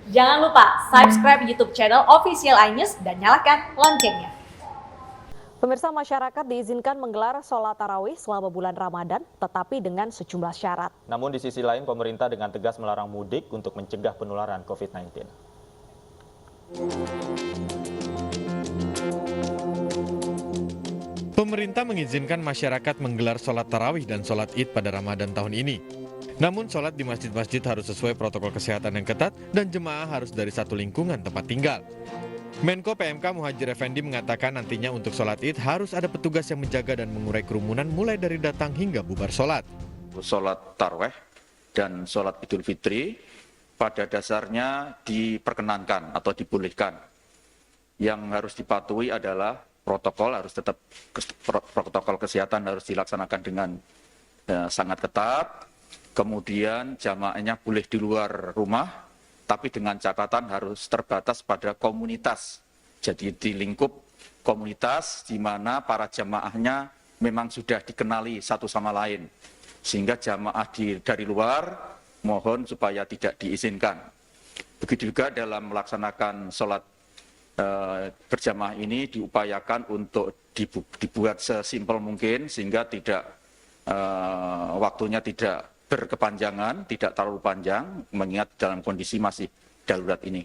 Jangan lupa subscribe YouTube channel Official iNews dan nyalakan loncengnya. Pemirsa, masyarakat diizinkan menggelar sholat tarawih selama bulan Ramadan, tetapi dengan sejumlah syarat. Namun di sisi lain, pemerintah dengan tegas melarang mudik untuk mencegah penularan COVID-19. Pemerintah mengizinkan masyarakat menggelar sholat tarawih dan sholat id pada Ramadan tahun ini. Namun sholat di masjid-masjid harus sesuai protokol kesehatan yang ketat dan jemaah harus dari satu lingkungan tempat tinggal. Menko PMK Muhadjir Effendi mengatakan nantinya untuk sholat id harus ada petugas yang menjaga dan mengurai kerumunan mulai dari datang hingga bubar sholat. Sholat tarawih dan sholat idul fitri pada dasarnya diperkenankan atau dibolehkan. Yang harus dipatuhi adalah protokol, harus tetap protokol kesehatan harus dilaksanakan dengan sangat ketat. Kemudian jamaahnya boleh di luar rumah, tapi dengan catatan harus terbatas pada komunitas. Jadi di lingkup komunitas di mana para jamaahnya memang sudah dikenali satu sama lain. Sehingga jamaah dari luar mohon supaya tidak diizinkan. Begitu juga dalam melaksanakan sholat berjamaah ini diupayakan untuk dibuat sesimpel mungkin sehingga tidak waktunya tidak berkepanjangan, tidak terlalu panjang, mengingat dalam kondisi masih darurat ini.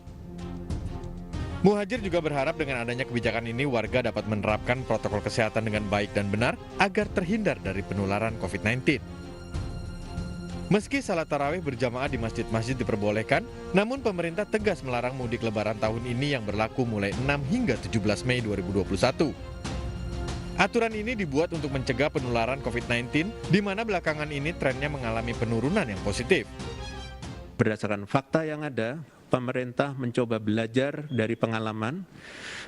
Muhadjir juga berharap dengan adanya kebijakan ini warga dapat menerapkan protokol kesehatan dengan baik dan benar agar terhindar dari penularan COVID-19. Meski salat tarawih berjamaah di masjid-masjid diperbolehkan, namun pemerintah tegas melarang mudik lebaran tahun ini yang berlaku mulai 6 hingga 17 Mei 2021. Aturan ini dibuat untuk mencegah penularan COVID-19, di mana belakangan ini trennya mengalami penurunan yang positif. Berdasarkan fakta yang ada, pemerintah mencoba belajar dari pengalaman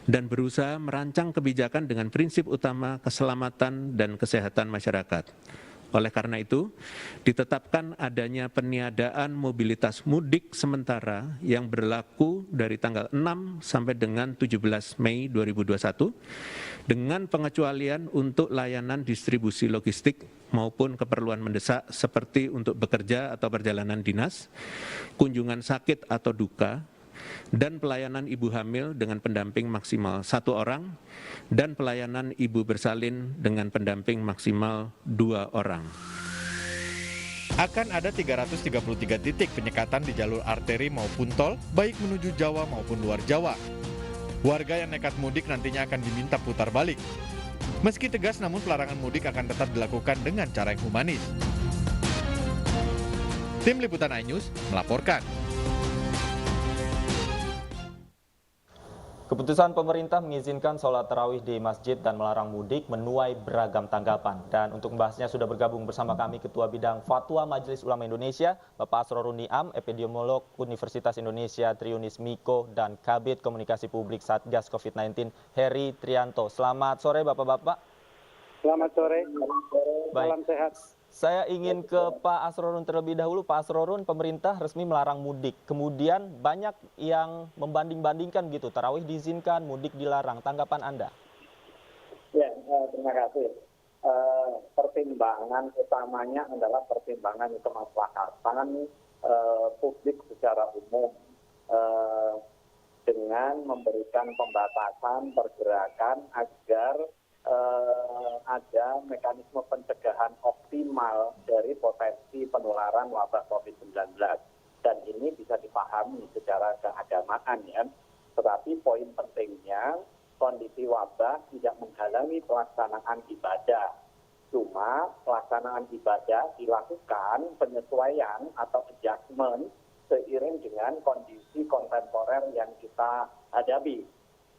dan berusaha merancang kebijakan dengan prinsip utama keselamatan dan kesehatan masyarakat. Oleh karena itu, ditetapkan adanya peniadaan mobilitas mudik sementara yang berlaku dari tanggal 6 sampai dengan 17 Mei 2021 dengan pengecualian untuk layanan distribusi logistik maupun keperluan mendesak seperti untuk bekerja atau perjalanan dinas, kunjungan sakit atau duka, dan pelayanan ibu hamil dengan pendamping maksimal 1 orang, dan pelayanan ibu bersalin dengan pendamping maksimal 2 orang. Akan ada 333 titik penyekatan di jalur arteri maupun tol, baik menuju Jawa maupun luar Jawa. Warga yang nekat mudik nantinya akan diminta putar balik. Meski tegas, namun pelarangan mudik akan tetap dilakukan dengan cara yang humanis. Tim Liputan iNews melaporkan. Keputusan pemerintah mengizinkan sholat tarawih di masjid dan melarang mudik menuai beragam tanggapan. Dan untuk membahasnya sudah bergabung bersama kami Ketua Bidang Fatwa Majelis Ulama Indonesia, Bapak Asrorun Niam, Epidemiolog Universitas Indonesia Triunis Miko, dan Kabid Komunikasi Publik Satgas COVID-19 Heri Trianto. Selamat sore Bapak-Bapak. Selamat sore. Salam sehat. Saya ingin ke Pak Asrorun terlebih dahulu. Pak Asrorun, pemerintah resmi melarang mudik. Kemudian banyak yang membanding-bandingkan gitu. Tarawih diizinkan, mudik dilarang. Tanggapan Anda? Ya, terima kasih. Pertimbangan utamanya adalah pertimbangan kemaslahatan publik secara umum dengan memberikan pembatasan pergerakan agar ada mekanisme pencegahan optimal dari potensi penularan wabah COVID-19. Dan ini bisa dipahami secara keagamaan ya. Tetapi poin pentingnya, kondisi wabah tidak menghalangi pelaksanaan ibadah. Cuma pelaksanaan ibadah dilakukan penyesuaian atau adjustment seiring dengan kondisi kontemporer yang kita hadapi.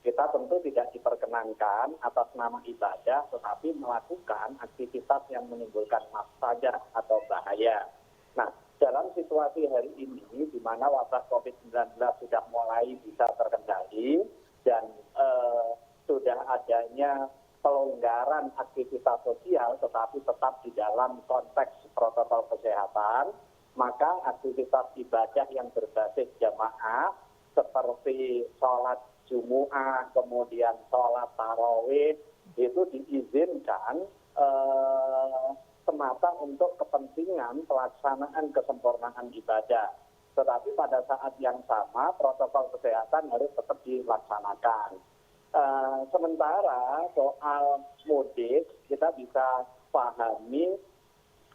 Kita tentu tidak diperkenankan atas nama ibadah, tetapi melakukan aktivitas yang menimbulkan mafsadah atau bahaya. Nah, dalam situasi hari ini, di mana wabah COVID-19 sudah mulai bisa terkendali dan sudah adanya pelonggaran aktivitas sosial, tetapi tetap di dalam konteks protokol kesehatan, maka aktivitas ibadah yang berbasis jamaah seperti sholat Jumu'ah, kemudian sholat tarawih, itu diizinkan semata untuk kepentingan pelaksanaan kesempurnaan ibadah. Tetapi pada saat yang sama protokol kesehatan harus tetap dilaksanakan. Sementara soal mudik kita bisa pahami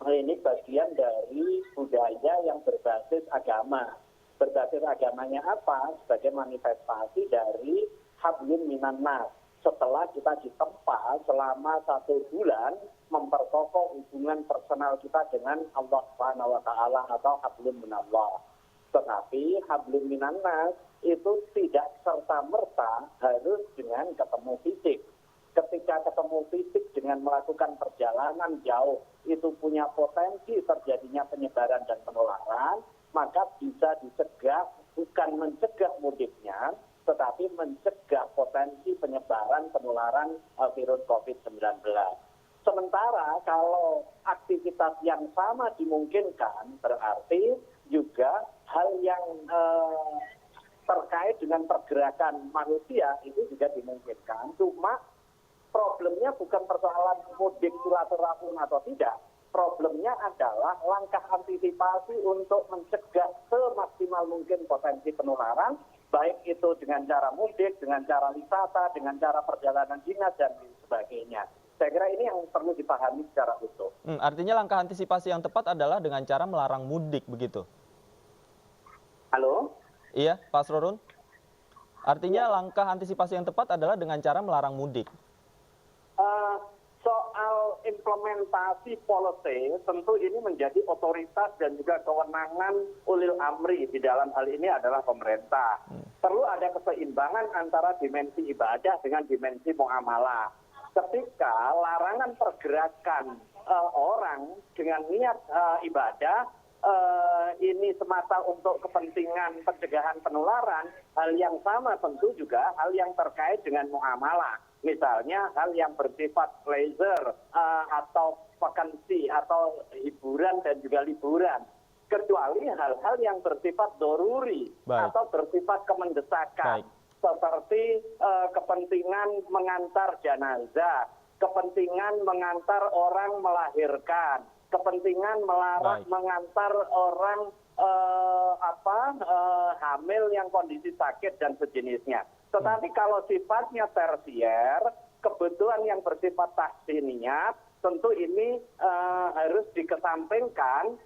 ini bagian dari budaya yang berbasis agama. Berbasis agamanya apa? Sebagai manifestasi dari hablum minan nas. Setelah kita ditempa selama 1 bulan memperkokoh hubungan personal kita dengan Allah Subhanahu wa taala atau hablum minallah. Tetapi hablum minan nas itu tidak serta-merta harus dengan ketemu fisik. Ketika ketemu fisik dengan melakukan perjalanan jauh itu punya potensi terjadinya penyebaran dan penularan, maka bisa dicegah, bukan mencegah mudiknya, tetapi mencegah potensi penyebaran penularan virus COVID-19. Sementara kalau aktivitas yang sama dimungkinkan, berarti juga hal yang terkait dengan pergerakan manusia itu juga dimungkinkan. Cuma problemnya bukan persoalan mudik silaturahim atau tidak. Problemnya adalah langkah antisipasi untuk mencegah semaksimal mungkin potensi penularan, baik itu dengan cara mudik, dengan cara wisata, dengan cara perjalanan dinas, dan sebagainya. Saya kira ini yang perlu dipahami secara utuh. Artinya langkah antisipasi yang tepat adalah dengan cara melarang mudik, begitu? Halo? Iya, Pak Asrorun? Artinya langkah antisipasi yang tepat adalah dengan cara melarang mudik. Soal implementasi policy tentu ini menjadi otoritas dan juga kewenangan ulil amri di dalam hal ini adalah pemerintah. Perlu ada keseimbangan antara dimensi ibadah dengan dimensi muamalah. Ketika larangan pergerakan orang dengan niat ibadah ini semata untuk kepentingan pencegahan penularan, hal yang sama tentu juga hal yang terkait dengan muamalah. Misalnya hal yang bersifat leisure atau vakansi atau hiburan dan juga liburan. Kecuali hal-hal yang bersifat doruri atau bersifat kemendesakan. Seperti kepentingan mengantar jenazah, kepentingan mengantar orang melahirkan, kepentingan melarang mengantar orang hamil yang kondisi sakit dan sejenisnya. Tetapi kalau sifatnya tersier, kebutuhan yang bersifat tahsiniyat, tentu ini harus dikesampingkan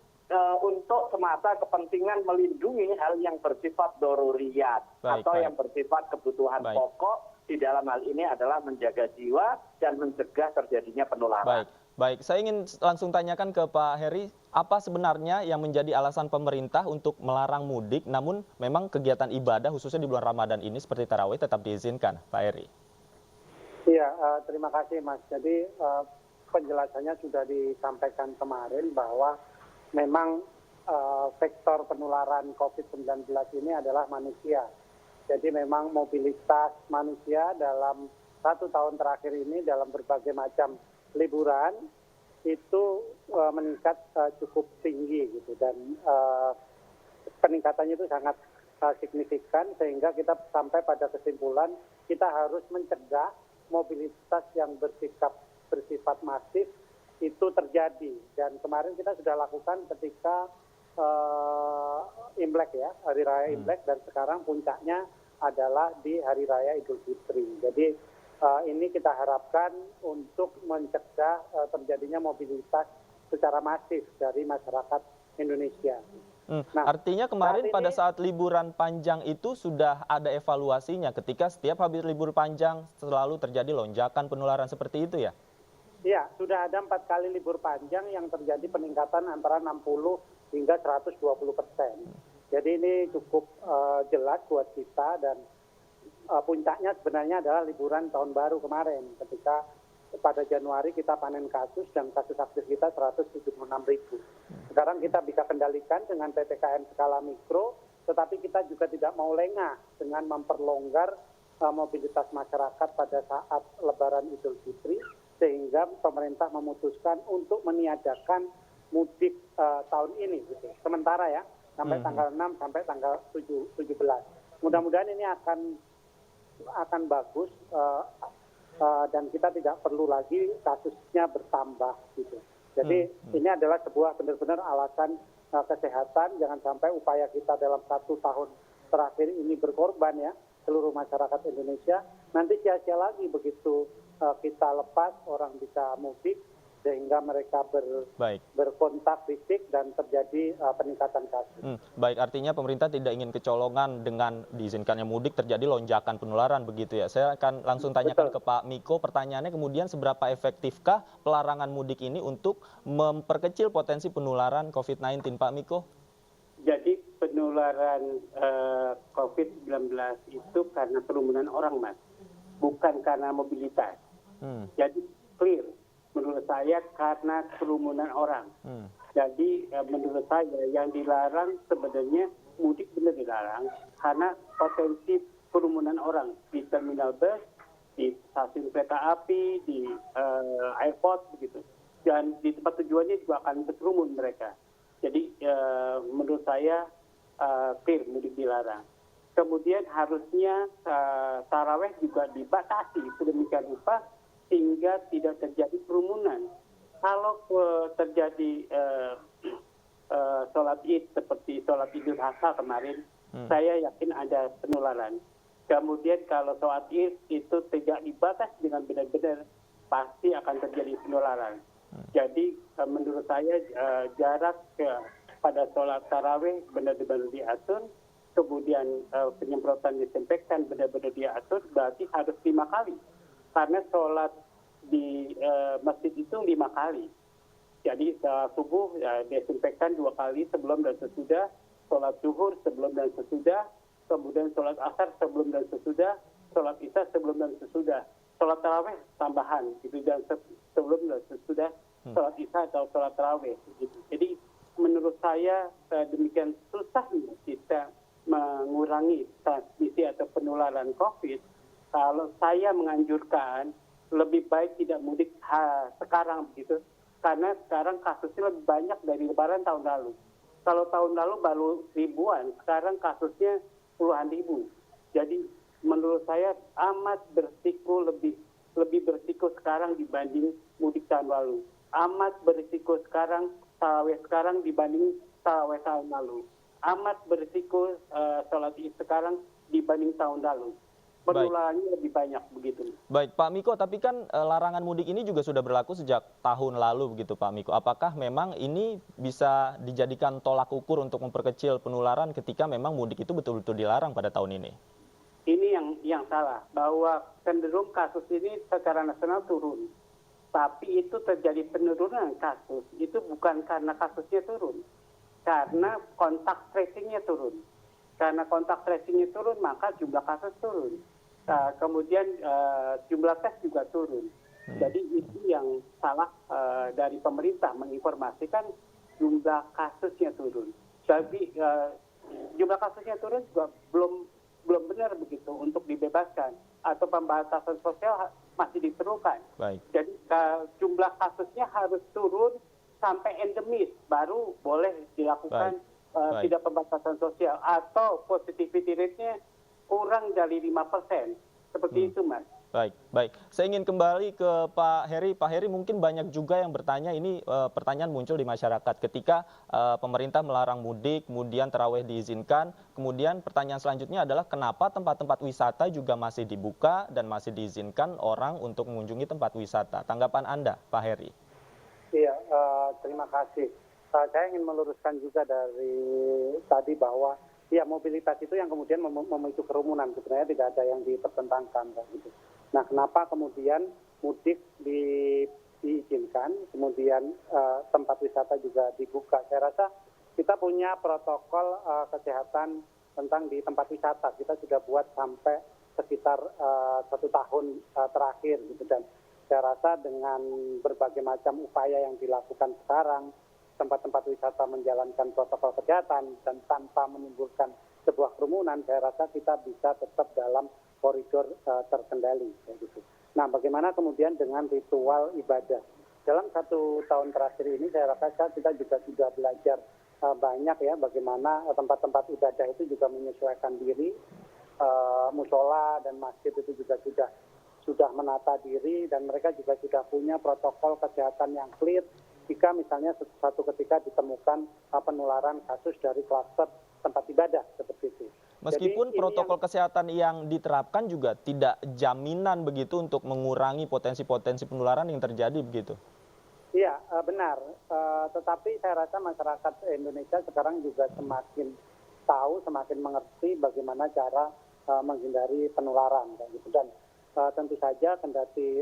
untuk semata kepentingan melindungi hal yang bersifat doruriyat atau yang bersifat kebutuhan pokok. Di dalam hal ini adalah menjaga jiwa dan mencegah terjadinya penularan. Baik, saya ingin langsung tanyakan ke Pak Heri, apa sebenarnya yang menjadi alasan pemerintah untuk melarang mudik, namun memang kegiatan ibadah khususnya di bulan Ramadan ini seperti tarawih tetap diizinkan, Pak Heri? Iya, terima kasih Mas. Jadi penjelasannya sudah disampaikan kemarin bahwa memang vektor penularan COVID-19 ini adalah manusia. Jadi memang mobilitas manusia dalam 1 tahun terakhir ini dalam berbagai macam liburan itu meningkat cukup tinggi gitu, dan peningkatannya itu sangat signifikan sehingga kita sampai pada kesimpulan kita harus mencegah mobilitas yang bersifat masif itu terjadi. Dan kemarin kita sudah lakukan ketika Imlek ya, Hari Raya Imlek, dan sekarang puncaknya adalah di Hari Raya Idul Fitri. Jadi ini kita harapkan untuk mencegah terjadinya mobilitas secara masif dari masyarakat Indonesia. Nah, artinya kemarin pada saat liburan panjang itu sudah ada evaluasinya ketika setiap habis libur panjang selalu terjadi lonjakan penularan seperti itu ya? Iya, sudah ada 4 kali libur panjang yang terjadi peningkatan antara 60 hingga 120%. Jadi ini cukup jelas buat kita, dan puncaknya sebenarnya adalah liburan tahun baru kemarin ketika pada Januari kita panen kasus dan kasus aktif kita 176.000. Sekarang kita bisa kendalikan dengan PPKM skala mikro, tetapi kita juga tidak mau lengah dengan memperlonggar mobilitas masyarakat pada saat Lebaran Idul Fitri, sehingga pemerintah memutuskan untuk meniadakan mudik tahun ini gitu. Sementara ya, sampai tanggal 6 sampai tanggal 17. Mudah-mudahan ini akan bagus dan kita tidak perlu lagi kasusnya bertambah gitu. Jadi ini adalah sebuah benar-benar alasan kesehatan, jangan sampai upaya kita dalam 1 tahun terakhir ini berkorban ya, seluruh masyarakat Indonesia, nanti sia-sia lagi begitu kita lepas, orang bisa mudik, sehingga mereka berkontak fisik dan terjadi peningkatan kasus. Baik, artinya pemerintah tidak ingin kecolongan dengan diizinkannya mudik terjadi lonjakan penularan begitu ya. Saya akan langsung tanyakan ke Pak Miko, pertanyaannya kemudian seberapa efektifkah pelarangan mudik ini untuk memperkecil potensi penularan COVID-19, Pak Miko? Jadi penularan COVID-19 itu karena kerumunan orang, Mas, bukan karena mobilitas. Jadi clear. Menurut saya karena kerumunan orang. Jadi menurut saya yang dilarang sebenarnya mudik benar dilarang karena potensi kerumunan orang di terminal bus, di stasiun kereta api, di airport begitu. Dan di tempat tujuannya juga akan berkerumun mereka. Jadi menurut saya clear mudik dilarang. Kemudian harusnya taraweh juga dibatasi sedemikian rupa sehingga tidak terjadi kerumunan. Kalau terjadi sholat id seperti sholat Idul Adha kemarin, saya yakin ada penularan. Kemudian kalau sholat id itu tidak dibatasi dengan benar-benar, pasti akan terjadi penularan. Jadi menurut saya jarak pada sholat tarawih benar-benar diatur, kemudian penyemprotan disinfektan benar-benar diatur, berarti harus 5 kali. Karena sholat di masjid itu 5 kali. Jadi subuh desinfektan 2 kali sebelum dan sesudah, sholat zuhur sebelum dan sesudah, kemudian sholat asar sebelum dan sesudah, sholat isya sebelum dan sesudah, sholat tarawih tambahan gitu, dan sebelum dan sesudah sholat isya atau sholat tarawih gitu. Jadi menurut saya demikian susahnya kita mengurangi transmisi atau penularan COVID. Kalau saya menganjurkan lebih baik tidak mudik sekarang begitu, karena sekarang kasusnya lebih banyak dari Lebaran tahun lalu. Kalau tahun lalu baru ribuan, sekarang kasusnya puluhan ribu. Jadi menurut saya amat berisiko lebih berisiko sekarang dibanding mudik tahun lalu. Amat berisiko sekarang tarawih sekarang dibanding tarawih tahun lalu. Amat berisiko sholat id sekarang dibanding tahun lalu. Penularannya lebih banyak begitu. Baik, Pak Miko, tapi kan larangan mudik ini juga sudah berlaku sejak tahun lalu begitu, Pak Miko. Apakah memang ini bisa dijadikan tolak ukur untuk memperkecil penularan ketika memang mudik itu betul-betul dilarang pada tahun ini? Ini yang salah, bahwa cenderung kasus ini secara nasional turun. Tapi itu terjadi penurunan kasus, itu bukan karena kasusnya turun, karena kontak tracing-nya turun. Karena kontak tracing-nya turun, maka jumlah kasus turun. Kemudian jumlah tes juga turun. Jadi itu yang salah dari pemerintah menginformasikan jumlah kasusnya turun. Tapi jumlah kasusnya turun juga belum benar begitu untuk dibebaskan atau pembatasan sosial masih diperlukan. Baik. Jadi jumlah kasusnya harus turun sampai endemis baru boleh dilakukan tidak pembatasan sosial atau positivity rate-nya kurang dari 5%. Seperti itu, Mas. Baik. Saya ingin kembali ke Pak Heri. Pak Heri, mungkin banyak juga yang bertanya, ini pertanyaan muncul di masyarakat ketika pemerintah melarang mudik, kemudian tarawih diizinkan, kemudian pertanyaan selanjutnya adalah kenapa tempat-tempat wisata juga masih dibuka dan masih diizinkan orang untuk mengunjungi tempat wisata. Tanggapan Anda, Pak Heri? Iya, terima kasih. Saya ingin meluruskan juga dari tadi bahwa ya mobilitas itu yang kemudian memicu kerumunan, sebenarnya tidak ada yang dipertentangkan gitu. Nah, kenapa kemudian mudik diizinkan, kemudian tempat wisata juga dibuka? Saya rasa kita punya protokol kesehatan tentang di tempat wisata. Kita sudah buat sampai sekitar 1 tahun terakhir gitu, dan saya rasa dengan berbagai macam upaya yang dilakukan sekarang, tempat-tempat wisata menjalankan protokol kesehatan dan tanpa menimbulkan sebuah kerumunan, saya rasa kita bisa tetap dalam koridor terkendali. Gitu. Nah, bagaimana kemudian dengan ritual ibadah? Dalam 1 tahun terakhir ini, saya rasa kita juga sudah belajar banyak ya, bagaimana tempat-tempat ibadah itu juga menyesuaikan diri, musola dan masjid itu juga sudah menata diri, dan mereka juga sudah punya protokol kesehatan yang clear, jika misalnya suatu ketika ditemukan penularan kasus dari klaster tempat ibadah seperti itu. Meskipun Jadi, protokol kesehatan yang diterapkan juga tidak jaminan begitu untuk mengurangi potensi-potensi penularan yang terjadi begitu. Iya, benar. Tetapi saya rasa masyarakat Indonesia sekarang juga semakin tahu, semakin mengerti bagaimana cara menghindari penularan. Gitu. Dan tentu saja kendati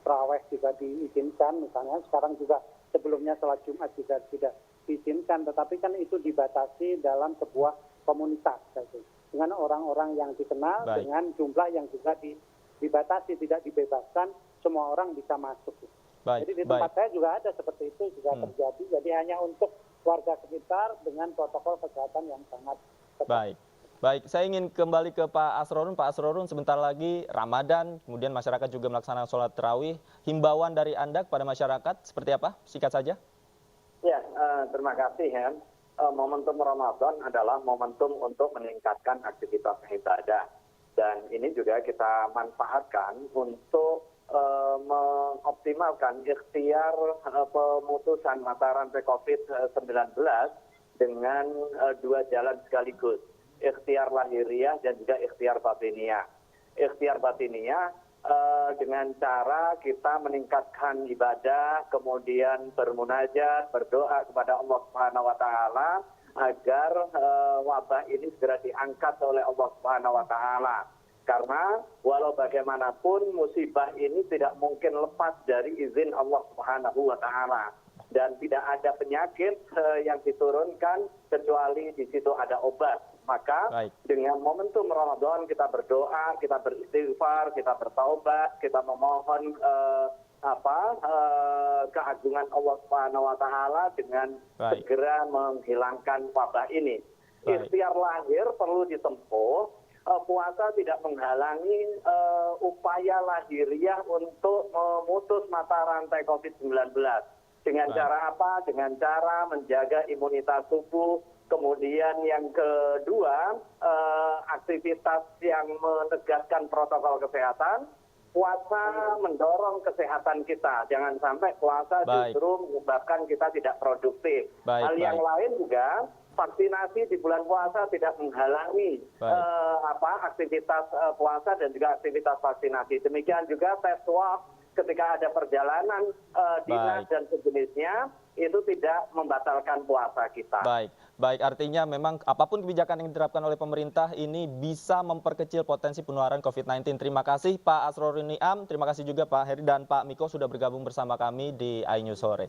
tarawih juga diizinkan, misalnya sekarang juga sebelumnya sholat Jumat juga tidak diizinkan, tetapi kan itu dibatasi dalam sebuah komunitas, gitu. Dengan orang-orang yang dikenal, Baik. dengan jumlah yang juga dibatasi, tidak dibebaskan, semua orang bisa masuk. Baik, Jadi di tempat baik. saya juga ada seperti itu juga terjadi. Jadi hanya untuk warga sekitar dengan protokol kesehatan yang sangat ketat. Baik. Baik, saya ingin kembali ke Pak Asrorun. Pak Asrorun, sebentar lagi Ramadan, kemudian masyarakat juga melaksanakan sholat tarawih. Himbauan dari Anda kepada masyarakat seperti apa? Singkat saja. Ya, terima kasih ya. Momentum Ramadan adalah momentum untuk meningkatkan aktivitas ibadah. Dan ini juga kita manfaatkan untuk mengoptimalkan ikhtiar pemutusan mata rantai COVID-19 dengan dua jalan sekaligus. Ikhtiar lahiriah dan juga ikhtiar batiniah. Ikhtiar batiniah dengan cara kita meningkatkan ibadah, kemudian bermunajat, berdoa kepada Allah Subhanahu wa taala agar wabah ini segera diangkat oleh Allah Subhanahu wa taala. Karena walau bagaimanapun musibah ini tidak mungkin lepas dari izin Allah Subhanahu wa taala. Dan tidak ada penyakit yang diturunkan kecuali di situ ada obat. Maka Baik. dengan momentum Ramadan kita berdoa, kita beristighfar, kita bertaubat, kita memohon keagungan Allah Subhanahu wa taala dengan Baik. segera menghilangkan wabah ini. Baik. Ikhtiar lahir perlu ditempuh. Puasa tidak menghalangi upaya lahiriah untuk memutus mata rantai COVID-19. Dengan Baik. cara apa? Dengan cara menjaga imunitas tubuh. Kemudian yang kedua, aktivitas yang menegaskan protokol kesehatan. Puasa mendorong kesehatan kita. Jangan sampai puasa Baik. justru menyebabkan kita tidak produktif. Baik, Hal yang baik. lain juga, vaksinasi di bulan puasa tidak menghalangi aktivitas puasa dan juga aktivitas vaksinasi. Demikian juga tes swab ketika ada perjalanan dinas Baik. dan sejenisnya itu tidak membatalkan puasa kita. Baik, baik. Artinya memang apapun kebijakan yang diterapkan oleh pemerintah ini bisa memperkecil potensi penularan COVID-19. Terima kasih Pak Asrorun Niam, terima kasih juga Pak Heri dan Pak Miko sudah bergabung bersama kami di iNews Sore.